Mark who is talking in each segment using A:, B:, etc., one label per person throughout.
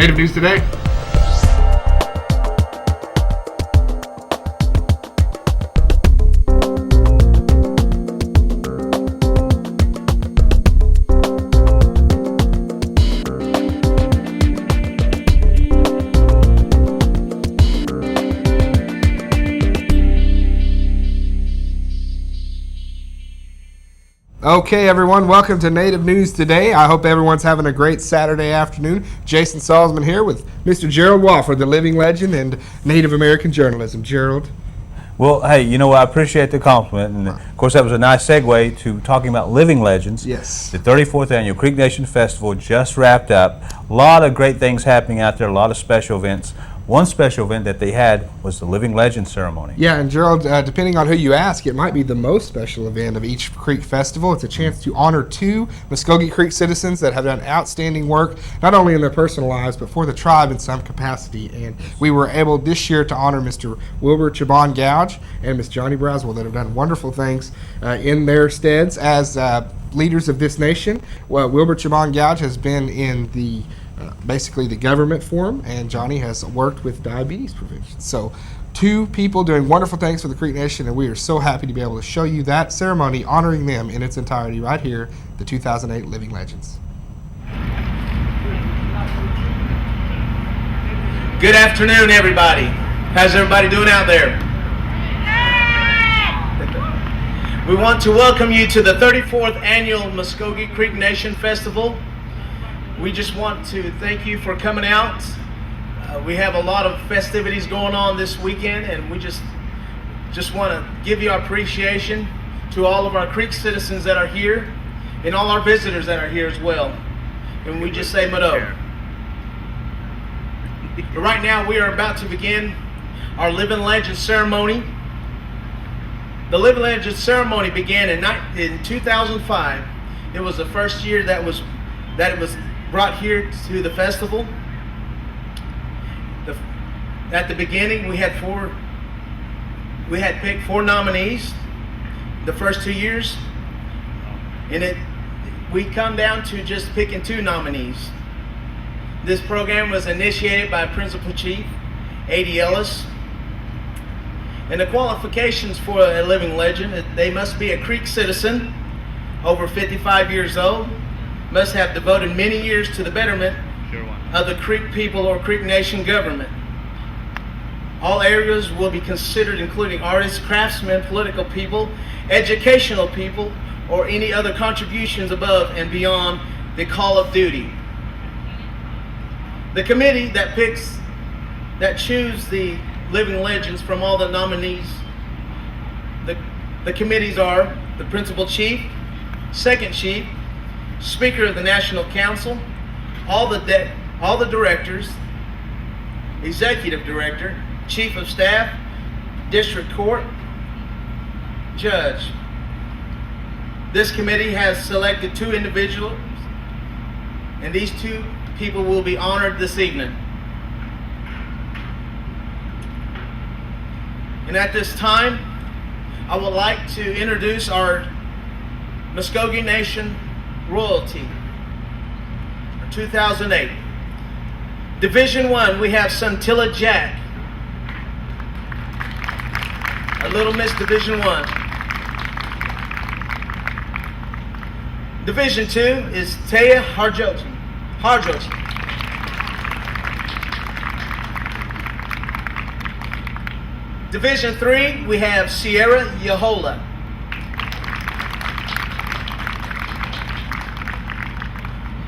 A: Native News Today. Okay, everyone, welcome to Native News Today. I hope everyone's having a great Saturday afternoon. Jason Salzman here with Mr. Gerald Wofford, the living legend and Native American journalism. Gerald?
B: Well, hey, you know, I appreciate the compliment, and of course that was a nice segue to talking about living legends.
A: Yes.
B: The 34th Annual Creek Nation Festival just wrapped up. A lot of great things happening out there, a lot of special events. One special event that they had was the Living Legend Ceremony.
A: Yeah, and Gerald, depending on who you ask, it might be the most special event of each Creek Festival. It's a chance to honor two Muskogee Creek citizens that have done outstanding work, not only in their personal lives, but for the tribe in some capacity. And we were able this year to honor Mr. Wilbur Chabon Gouge and Miss Johnny Braswell that have done wonderful things in their steads as leaders of this nation. Well, Wilbur Chabon Gouge has been in the basically the government forum, and Johnny has worked with diabetes prevention. So two people doing wonderful things for the Creek Nation, and we are so happy to be able to show you that ceremony honoring them in its entirety right here, the 2008 Living Legends.
C: Good afternoon, everybody. How's everybody doing out there? We want to welcome you to the 34th Annual Muskogee Creek Nation Festival. We just want to thank you for coming out. We have a lot of festivities going on this weekend, and we just want to give you our appreciation to all of our Creek citizens that are here and all our visitors that are here as well. And we just say Mado. Right now we are about to begin our Living Legend ceremony. The Living Legend ceremony began in 2005. It was the first year that it was brought here to the festival. At the beginning, we had picked four nominees the first 2 years, and we come down to just picking two nominees. This program was initiated by Principal Chief A.D. Ellis, and the qualifications for a living legend: they must be a Creek citizen, over 55 years old, must have devoted many years to the betterment of the Creek people or Creek Nation government. All areas will be considered, including artists, craftsmen, political people, educational people, or any other contributions above and beyond the call of duty. The committee that choose the living legends from all the nominees, the committees are the Principal Chief, Second Chief, Speaker of the National Council, all the directors, Executive Director, Chief of Staff, District Court, Judge. This committee has selected two individuals, and these two people will be honored this evening. And at this time, I would like to introduce our Muskogee Nation royalty for 2008. Division 1, we have Suntilla Jack, our Little Miss Division 1. Division 2 is Taya Harjoji. Division 3, we have Sierra Yahola.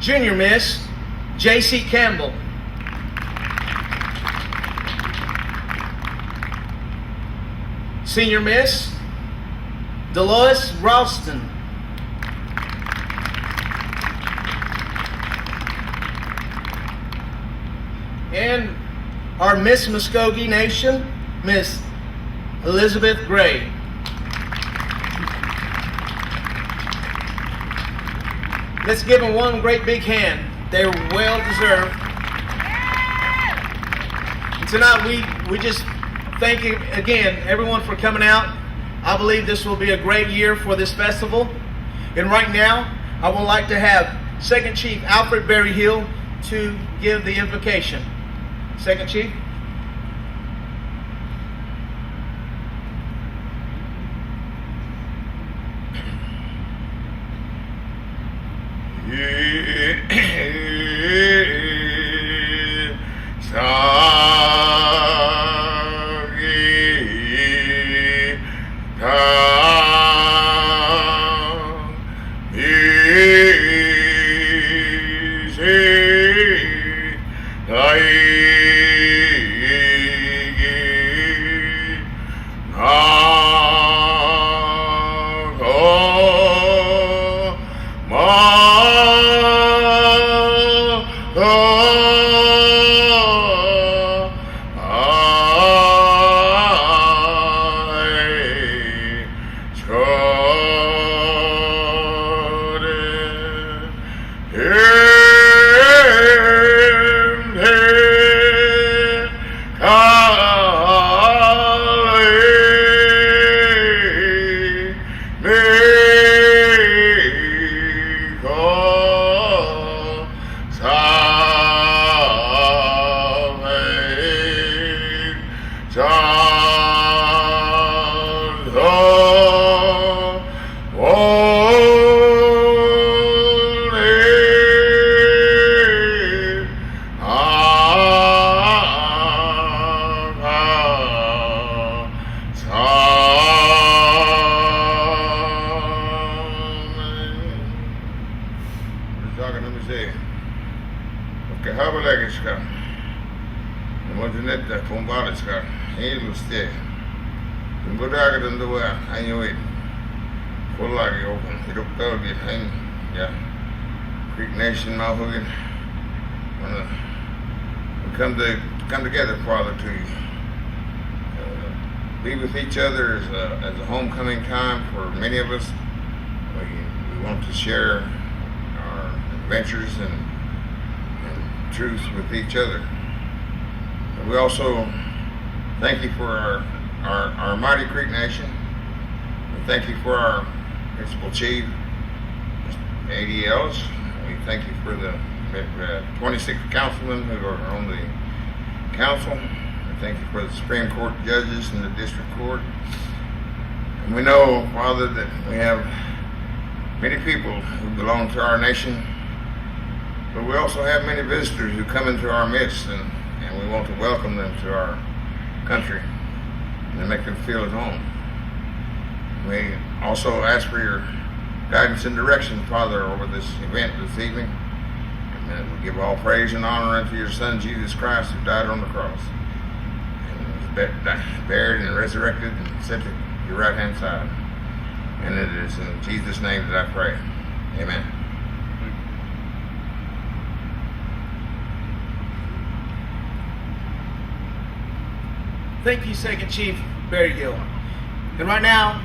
C: Junior Miss, J.C. Campbell. Senior Miss, Delois Ralston. And our Miss Muskogee Nation, Miss Elizabeth Gray. Let's give them one great big hand. They're well deserved. And tonight we just thank you again, everyone, for coming out. I believe this will be a great year for this festival. And right now, I would like to have Second Chief Alfred Berryhill to give the invocation. Second Chief.
D: Creek Nation, Malhogan, we come together, Father, to be with each other as a homecoming time for many of us. We want to share our adventures and truth with each other. And we also thank you for our mighty Creek Nation. We thank you for our Principal Chief, A.D. Ellis. We thank you for the 26 councilmen who are on the council. We thank you for the Supreme Court judges and the District Court. And we know, Father, that we have many people who belong to our nation, but we also have many visitors who come into our midst, and we want to welcome them to our country and to make them feel at home. We also ask for your guidance and direction, Father, over this event this evening. And we give all praise and honor unto your Son, Jesus Christ, who died on the cross and was buried and resurrected and set at your right-hand side. And it is in Jesus' name that I pray. Amen.
C: Thank you, Second Chief Barry Gill. And right now,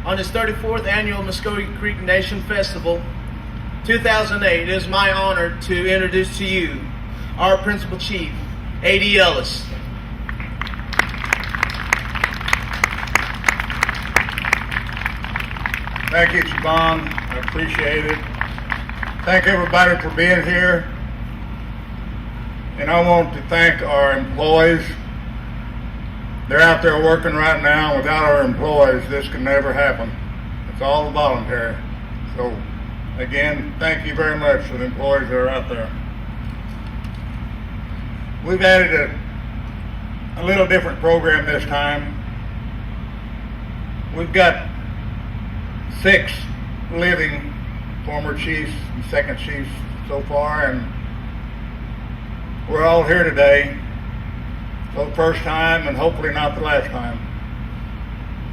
C: on this 34th annual Muskogee Creek Nation Festival 2008, it is my honor to introduce to you our Principal Chief, A.D. Ellis.
E: Thank you, Siobhan. I appreciate it. Thank everybody for being here. And I want to thank our employees. They're out there working right now. Without our employees, this could never happen. It's all voluntary. So, again, thank you very much for the employees that are out there. We've added a little different program this time. We've got 6 living former chiefs and second chiefs so far, and we're all here today for the first time and hopefully not the last time.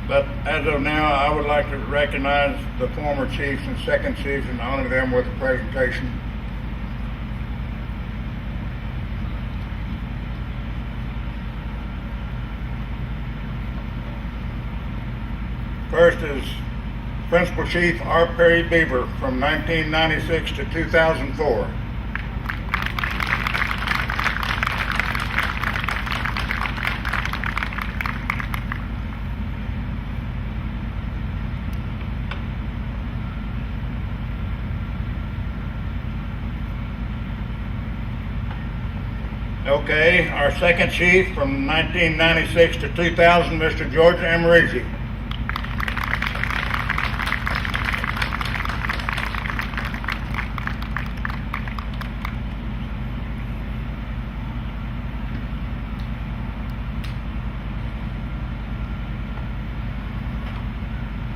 E: But as of now, I would like to recognize the former chiefs and second chiefs and honor them with a presentation. First is Principal Chief R. Perry Beaver from 1996 to 2004. Okay, our second chief from 1996 to 2000, Mr. George Americi.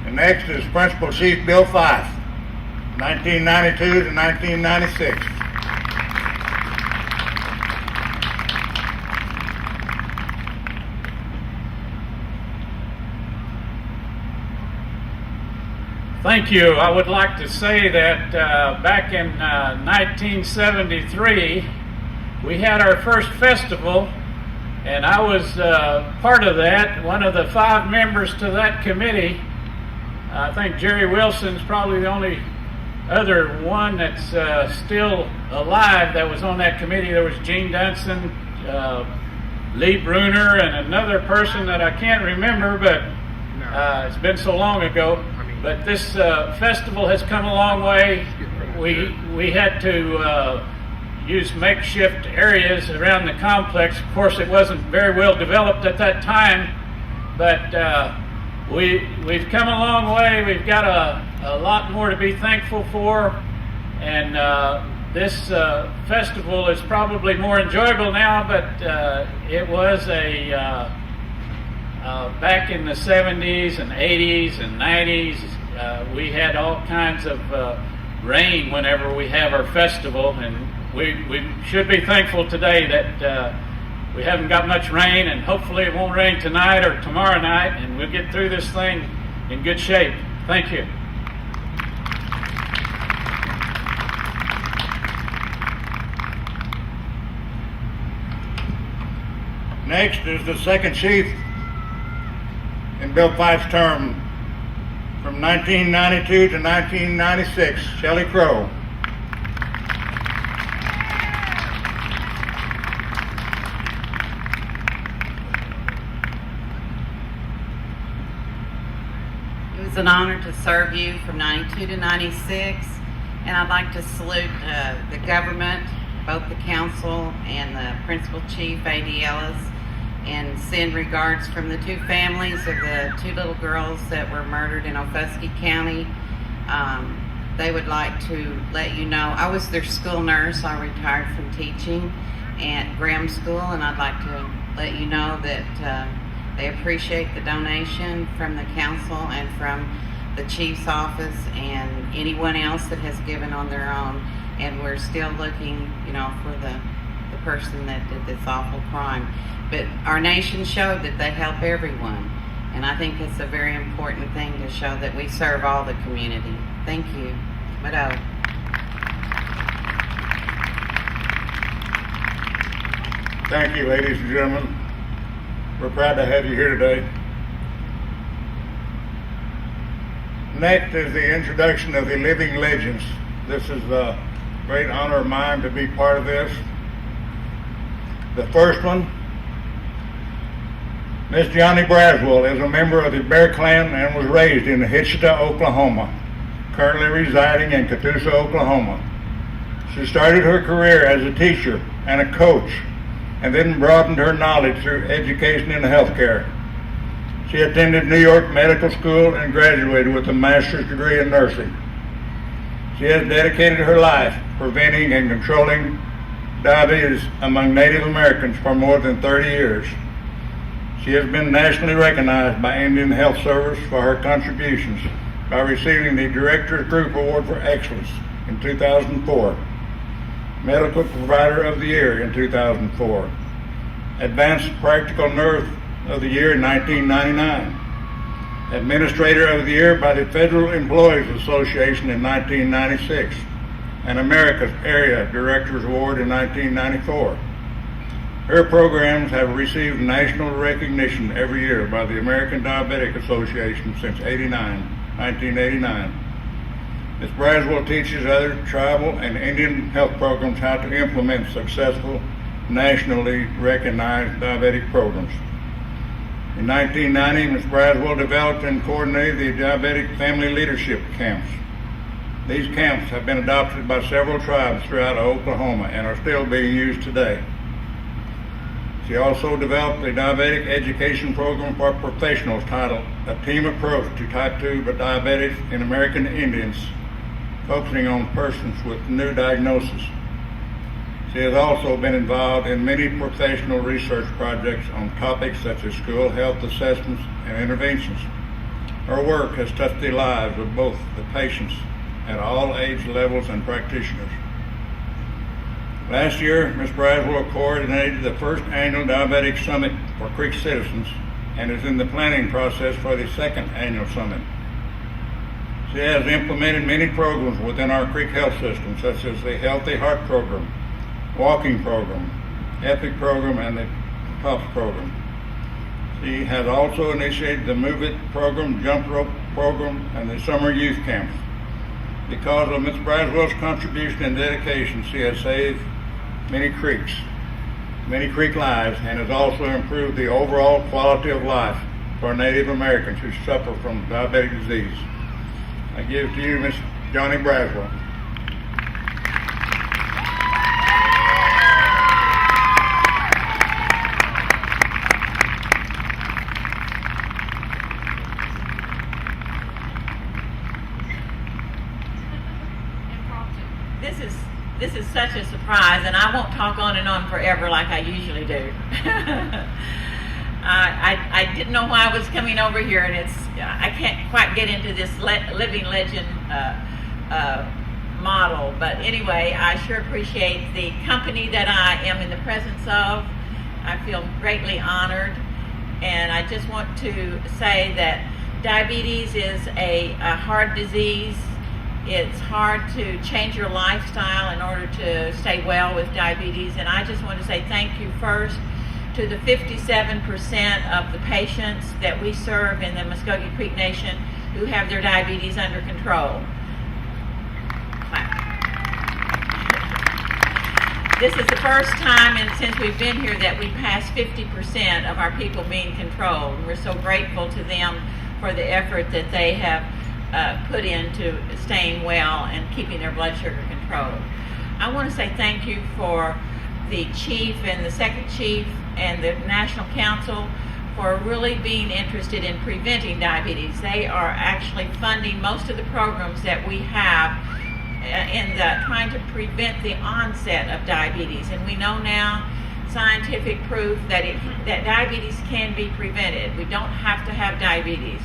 E: And next is Principal Chief Bill Fife, 1992 to 1996.
F: Thank you. I would like to say that back in 1973, we had our first festival, and I was part of that, one of the 5 members to that committee. I think Jerry Wilson's probably the only other one that's still alive that was on that committee. There was Gene Dunson, Lee Bruner, and another person that I can't remember, but it's been so long ago. But this festival has come a long way. We had to use makeshift areas around the complex. Of course, it wasn't very well developed at that time, but we've come a long way. We've got a lot more to be thankful for, and this festival is probably more enjoyable now, but it was back in the 70s and 80s and 90s, we had all kinds of rain whenever we have our festival, and we should be thankful today that we haven't got much rain, and hopefully it won't rain tonight or tomorrow night, and we'll get through this thing in good shape. Thank you.
E: Next is the second chief in Bill Fife's term from 1992 to 1996, Shelley Crow.
G: It was an honor to serve you from 92 to 96, and I'd like to salute the government, both the council and the principal chief, A.D. Ellis, and send regards from the 2 families of the 2 little girls that were murdered in Ofuskie County. They would like to let you know, I was their school nurse. I retired from teaching at Graham School, and I'd like to let you know that they appreciate the donation from the council and from the chief's office and anyone else that has given on their own. And we're still looking, for the person that did this awful crime. But our nation showed that they help everyone. And I think it's a very important thing to show that we serve all the community. Thank you. Mado.
E: Thank you, ladies and gentlemen. We're proud to have you here today. Next is the introduction of the living legends. This is a great honor of mine to be part of this. The first one, Miss Johnny Braswell is a member of the Bear Clan and was raised in Hitchita, Oklahoma, currently residing in Catoosa, Oklahoma. She started her career as a teacher and a coach, and then broadened her knowledge through education in healthcare. She attended New York Medical School and graduated with a master's degree in nursing. She has dedicated her life preventing and controlling diabetes among Native Americans for more than 30 years. She has been nationally recognized by Indian Health Service for her contributions by receiving the Directors Group Award for Excellence in 2004, Medical Provider of the Year in 2004, Advanced Practical Nurse of the Year in 1999, Administrator of the Year by the Federal Employees Association in 1996, and America's Area Directors Award in 1994. Her programs have received national recognition every year by the American Diabetic Association since 1989. Ms. Braswell teaches other tribal and Indian health programs how to implement successful, nationally recognized diabetic programs. In 1990, Ms. Braswell developed and coordinated the Diabetic Family Leadership Camps. These camps have been adopted by several tribes throughout Oklahoma and are still being used today. She also developed a diabetic education program for professionals titled A Team Approach to Type 2 Diabetes in American Indians, focusing on persons with new diagnoses. She has also been involved in many professional research projects on topics such as school health assessments and interventions. Her work has touched the lives of both the patients at all age levels and practitioners. Last year, Ms. Braswell coordinated the first annual Diabetic Summit for Creek citizens and is in the planning process for the second annual summit. She has implemented many programs within our Creek health system, such as the Healthy Heart Program, Walking Program, EPIC Program, and the PUFS Program. She has also initiated the Move It Program, Jump Rope Program, and the Summer Youth Camps. Because of Ms. Braswell's contribution and dedication, she has saved many creek lives, and has also improved the overall quality of life for Native Americans who suffer from diabetic disease. I give to you Ms. Johnny Braswell.
H: This is such a surprise, and I won't talk on and on forever like I usually do. I didn't know why I was coming over here, and I can't quite get into this living legend model. But anyway, I sure appreciate the company that I am in the presence of. I feel greatly honored, and I just want to say that diabetes is a hard disease. It's hard to change your lifestyle in order to stay well with diabetes, and I just want to say thank you first to the 57% of the patients that we serve in the Muskogee Creek Nation who have their diabetes under control. This is the first time since we've been here that we passed 50% of our people being controlled. We're so grateful to them for the effort that they have put into staying well and keeping their blood sugar controlled. I want to say thank you for the chief and the second chief and the National Council for really being interested in preventing diabetes. They are actually funding most of the programs that we have in trying to prevent the onset of diabetes. And we know now scientific proof that diabetes can be prevented. We don't have to have diabetes.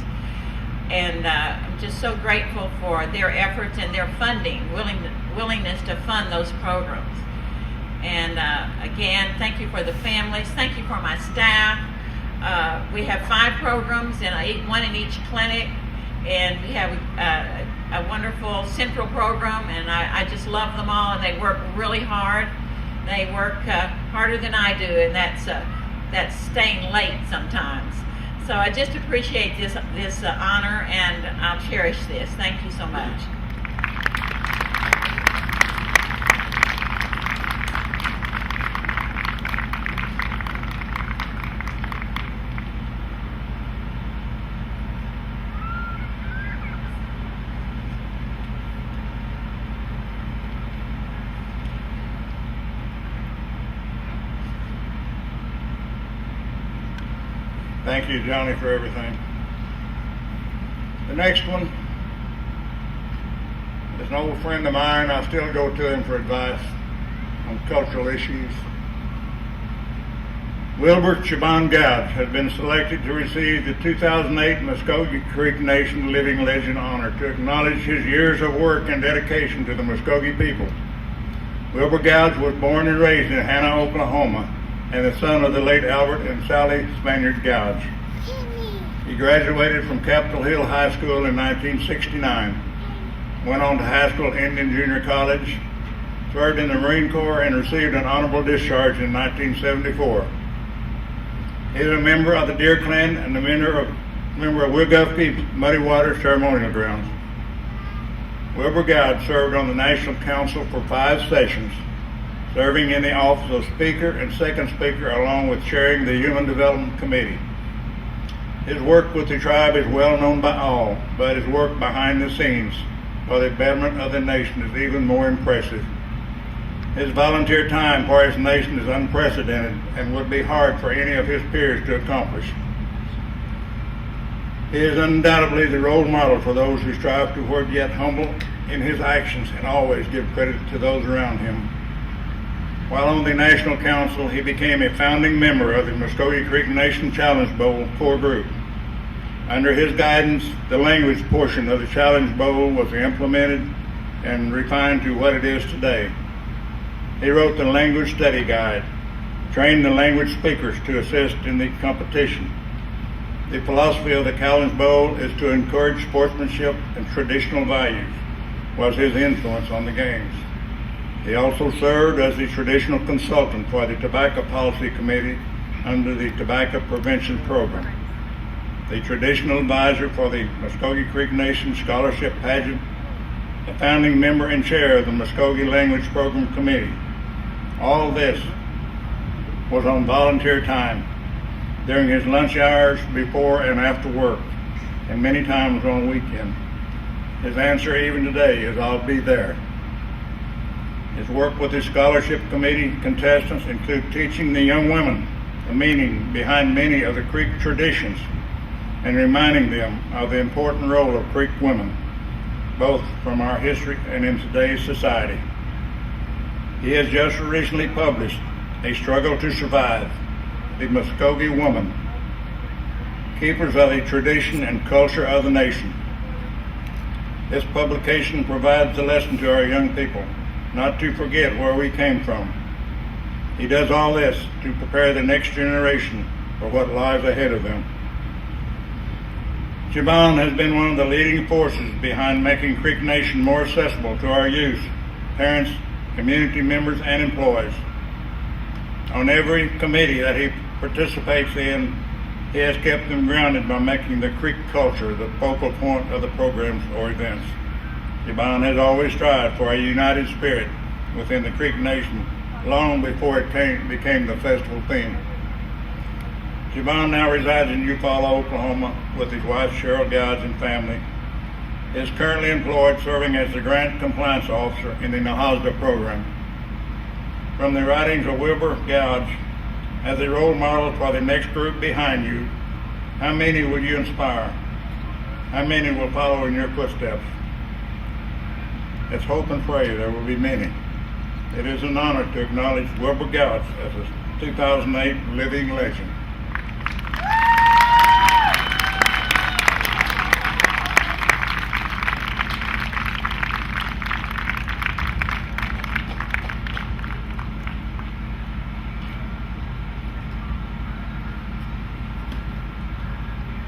H: And I'm just so grateful for their efforts and their funding, willingness to fund those programs. And again, thank you for the families. Thank you for my staff. We have 5 programs, and one in each clinic. And we have a wonderful central program, and I just love them all, and they work really hard. They work harder than I do, and that's staying late sometimes. So I just appreciate this honor, and I'll cherish this. Thank you so much.
E: Thank you, Johnny, for everything. The next one is an old friend of mine. I still go to him for advice on cultural issues. Wilbur Chabon Gouge has been selected to receive the 2008 Muskogee Creek Nation Living Legend honor to acknowledge his years of work and dedication to the Muskogee people. Wilbur Gouge was born and raised in Hannah, Oklahoma, and the son of the late Albert and Sally Spaniard Gouge. He graduated from Capitol Hill High School in 1969, went on to Haskell Indian Junior College, served in the Marine Corps, and received an honorable discharge in 1974. He is a member of the Deer Clan and a member of Wilgufke Muddy Waters Ceremonial Grounds. Wilbur Gouge served on the National Council for 5 sessions, serving in the office of Speaker and Second Speaker, along with chairing the Human Development Committee. His work with the tribe is well known by all, but his work behind the scenes for the betterment of the nation is even more impressive. His volunteer time for his nation is unprecedented and would be hard for any of his peers to accomplish. He is undoubtedly the role model for those who strive toward yet humble in his actions and always give credit to those around him. While on the National Council, he became a founding member of the Muskogee Creek Nation Challenge Bowl core group. Under his guidance, the language portion of the Challenge Bowl was implemented and refined to what it is today. He wrote the language study guide, trained the language speakers to assist in the competition. The philosophy of the Challenge Bowl is to encourage sportsmanship and traditional values, was his influence on the games. He also served as the traditional consultant for the Tobacco Policy Committee under the Tobacco Prevention Program, the traditional advisor for the Muskogee Creek Nation Scholarship Pageant, a founding member and chair of the Muskogee Language Program Committee. All this was on volunteer time, during his lunch hours, before and after work, and many times on weekends. His answer even today is, "I'll be there." His work with his scholarship committee contestants include teaching the young women the meaning behind many of the Creek traditions and reminding them of the important role of Creek women, both from our history and in today's society. He has just recently published A Struggle to Survive, the Muskogee Woman, Keepers of the Tradition and Culture of the Nation. This publication provides a lesson to our young people, not to forget where we came from. He does all this to prepare the next generation for what lies ahead of them. Siobhan has been one of the leading forces behind making Creek Nation more accessible to our youth, parents, community members, and employees. On every committee that he participates in, he has kept them grounded by making the Creek culture the focal point of the programs or events. Siobhan has always strived for a united spirit within the Creek Nation long before it became the festival theme. Siobhan now resides in Eufaula, Oklahoma with his wife Cheryl Gouge and family. He is currently employed serving as the Grant Compliance Officer in the Nahasda program. From the writings of Wilbur Gouge, as a role model for the next group behind you, how many will you inspire? How many will follow in your footsteps? Let's hope and pray there will be many. It is an honor to acknowledge Wilbur Gouge as a 2008 Living Legend.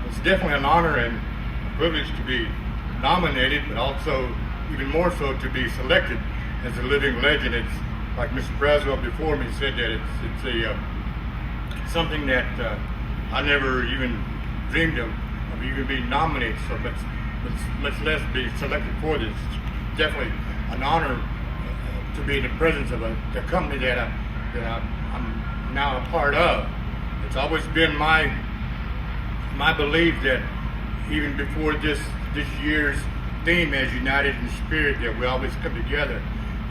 I: It's definitely an honor and a privilege to be nominated, but also even more so to be selected as a living legend. It's like Mr. Braswell before me said that it's something that I never even dreamed of even being nominated. So let's be selected for this. It's definitely an honor to be in the presence of the company that I'm now a part of. It's always been my belief that even before this year's theme as United in Spirit, that we always come together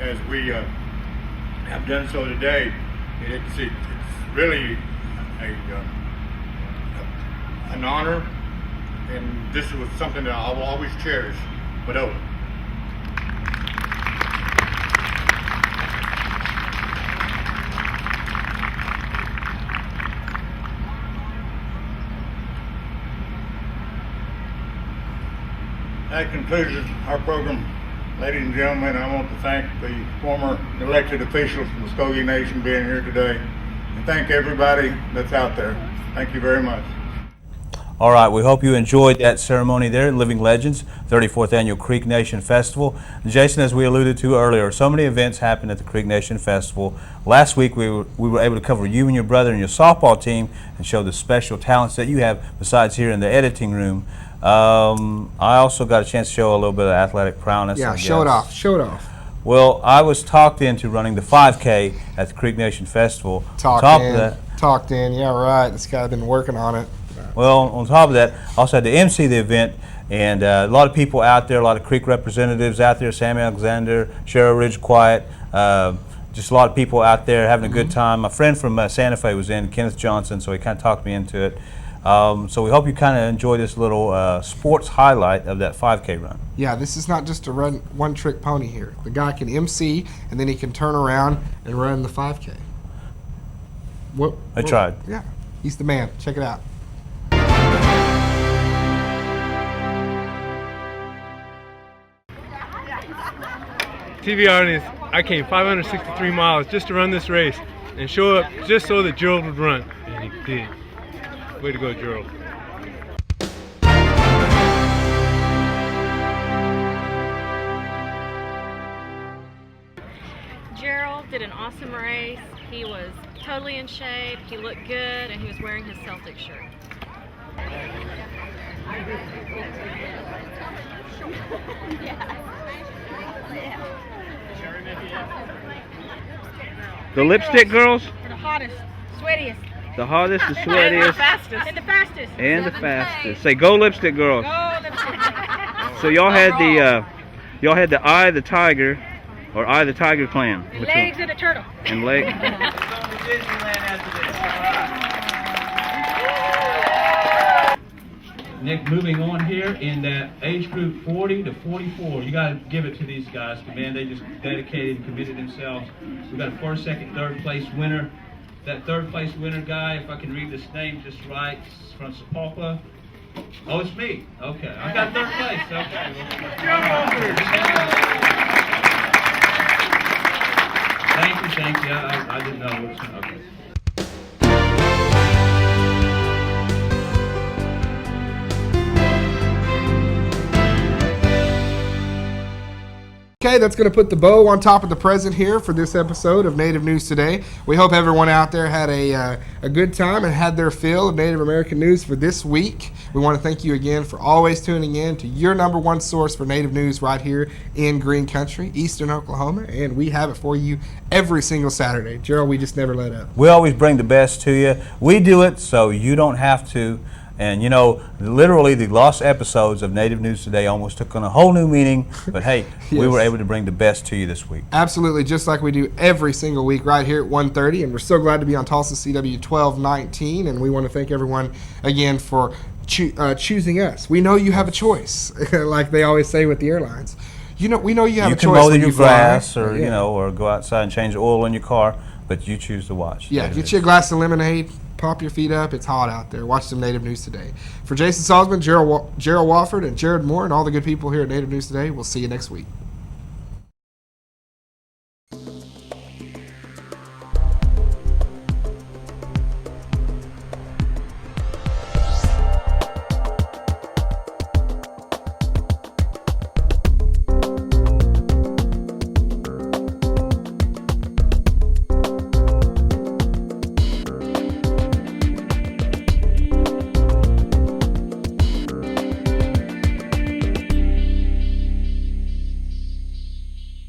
I: as we have done so today. It's really an honor, and this was something that I will always cherish forever.
E: That concludes our program. Ladies and gentlemen, I want to thank the former elected officials from the Muskogee Nation being here today, and thank everybody that's out there. Thank you very much.
B: All right, we hope you enjoyed that ceremony there at Living Legends, 34th Annual Creek Nation Festival. Jason, as we alluded to earlier, so many events happened at the Creek Nation Festival. Last week we were able to cover you and your brother and your softball team and show the special talents that you have besides here in the editing room. I also got a chance to show a little bit of athletic prowess.
A: Yeah, show it off. Show it off.
B: Well, I was talked into running the 5K at the Creek Nation Festival.
A: Talked
B: top
A: in.
B: Of that,
A: Talked in. Yeah, right. This guy's been working on it.
B: well, on top of that, I also had to MC the event, and a lot of people out there, a lot of Creek representatives out there, Sammy Alexander, Cheryl Ridge Quiet, just a lot of people out there having a good time. My friend from Santa Fe was in, Kenneth Johnson, so he kind of talked me into it. So we hope you kind of enjoy this little sports highlight of that 5K run.
A: Yeah, this is not just a one-trick pony here. The guy can MC, and then he can turn around and run the 5K.
B: I tried.
A: Yeah, he's the man. Check it out.
J: TV audience, I came 563 miles just to run this race and show up just so that Gerald would run. And he did. Way to go, Gerald.
K: Gerald did an awesome race. He was totally in shape, he looked good, and he was wearing his Celtic shirt.
L: The lipstick girls?
K: The hottest, sweatiest.
L: The hottest, the sweatiest,
K: And the fastest. And the fastest.
L: and the fastest. Say, go lipstick girls.
K: Go lipstick.
L: So y'all had the Eye of the Tiger, or Eye of the Tiger clan. Which
K: Legs
L: one?
K: of the turtle.
L: And leg.
M: Nick, moving on here in that age group 40 to 44, you got to give it to these guys. Man, they just dedicated and committed themselves. We got a first, second, third place winner. That third place winner guy, if I can read this name just right, is from Sapulpa. Oh, it's me. Okay, I got third place. Okay. Thank you. I didn't know. Okay.
A: Okay, that's going to put the bow on top of the present here for this episode of Native News Today. We hope everyone out there had a good time and had their fill of Native American news for this week. We want to thank you again for always tuning in to your #1 source for Native news right here in Green Country, Eastern Oklahoma, and we have it for you every single Saturday. Gerald, we just never let up.
B: We always bring the best to you. We do it so you don't have to. And, you know, literally the lost episodes of Native News Today almost took on a whole new meaning. But, hey, we were able to bring the best to you this week.
A: Absolutely, just like we do every single week right here at 1:30. And we're so glad to be on Tulsa CW 1219. And we want to thank everyone again for choosing us. We know you have a choice, like they always say with the airlines. We know you have a choice.
B: You can mow
A: when
B: your
A: you fly,
B: grass or, or go outside and change the oil in your car, but you choose to watch.
A: Yeah, get you a glass of lemonade. Pop your feet up. It's hot out there. Watch some Native News Today. For Jason Salzman, Gerald Wofford, and Jared Moore, and all the good people here at Native News Today, we'll see you next week.